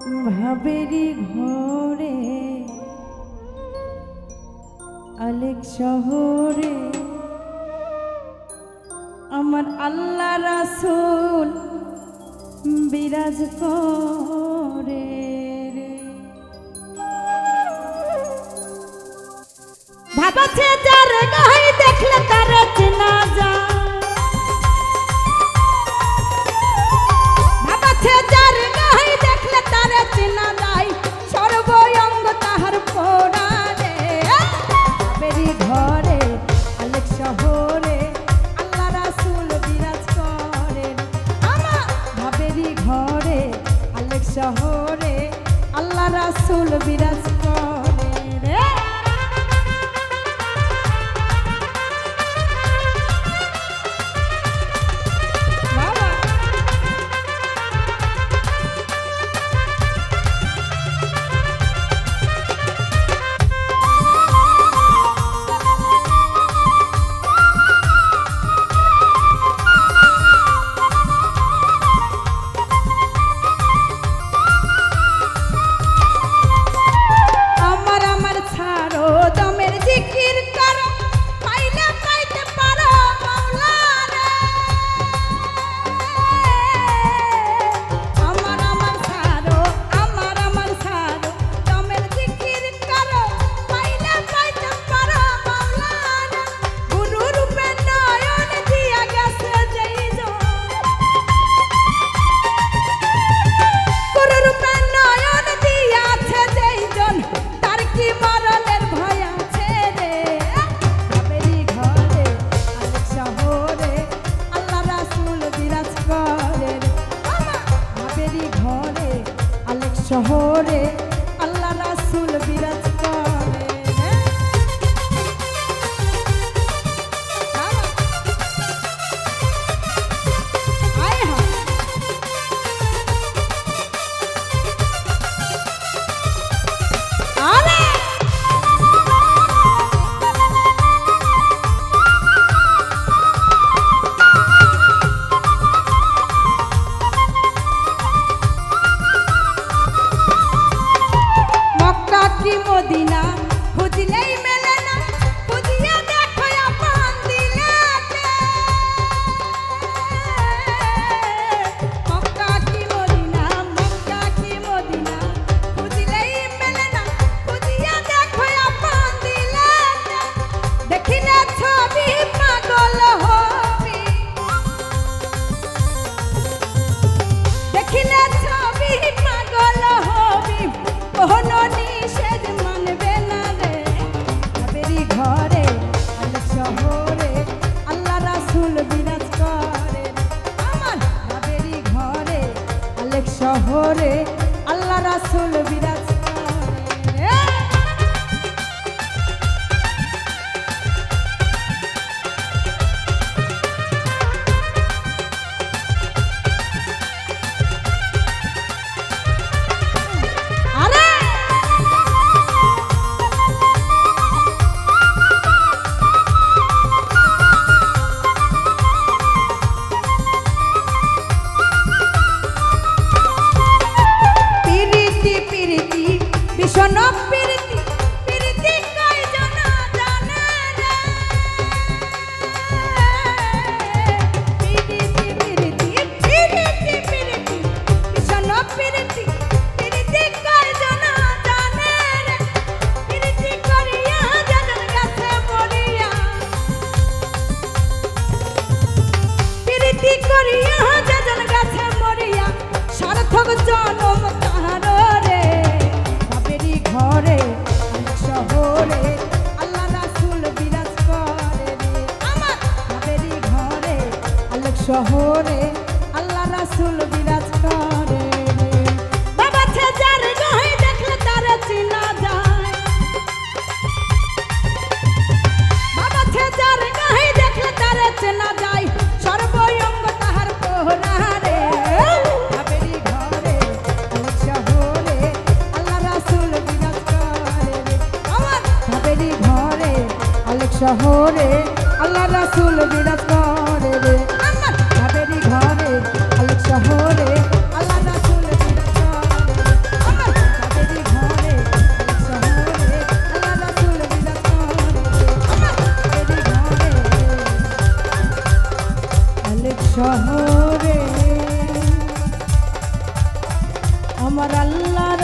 ভাবেরি ঘরে আলেক শহরে আমার আল্লাহ রাসূল বিরাজ করে রে। ভাবছে যার গায়ে দেখলে তার চেনা যায়, ভাবছে যার গায়ে দেখলে তার চেনা যায়, সর্বঙ্গ তাহার পোড়া রে। ভাবেরি ঘরে আলেক শহরে আল্লাহ রাসূল বিরাজ করে, আমার ভাবেরি ঘরে আলেক শহরে আল্লাহ রাসূল বিরাজ করে রে। শহরে আল্লাহ রাসূল বিরাজ করে রে। আয় হ্যাঁ আরে কি মদিনা খুঁজলেই মেলে না, খুঁজিয়া দেখো আপন দিলেতে। মক্কা কি মদিনা, মক্কা কি মদিনা খুঁজলেই মেলে না, খুঁজিয়া দেখো আপন দিলেতে। দেখিলে ছবি পাগল হবি, দেখিলে ছবি পাগল হবি, কোনো নিষেধ মানবে না রে। ভাবেরি ঘরে আলেক শহরে আল্লাহ রাসূল বিরাজ করে, আমার ভাবেরি ঘরে আলেক শহরে আল্লাহ রাসূল বিরাজ করে। ভীষণ প্রীতি প্রীতি কয়জন জানে রে। প্রীতি প্রীতি প্রীতি প্রীতি ভীষণ প্রীতি প্রীতি কয়জন জানে রে। প্রীতি করিয়া যাজন গাছে মরিয়া, প্রীতি করিয়া যাজন গাছে মরিয়া, সার্থক জনম তাহার রে। ঘরে আলেক শহরে আল্লাহ রাসূল বিরাজ করে রে, আমার ভাবেরি ঘরে আলেক শহরে আল্লাহ রাসূল বিরাজ করে রে। বাবা ছে যার গায়ে দেখলে তার চেনা যায়, বাবা ছে যার গায়ে দেখলে তার চেনা যায়, সর্বঙ্গ তাহার পোড়া রে। ভাবেরি ঘরে আলেক শহরে আল্লাহ রাসূল বিরাজ করে রে, আমার ভাবেরি ঘরে আলেক শহরে আল্লাহ রাসূল বিরাজ করে রে, আমার ভাবেরি ঘরে আলেক শহরে আল্লাহ রাসূল বিরাজ করে রে। আমার আল্লাহর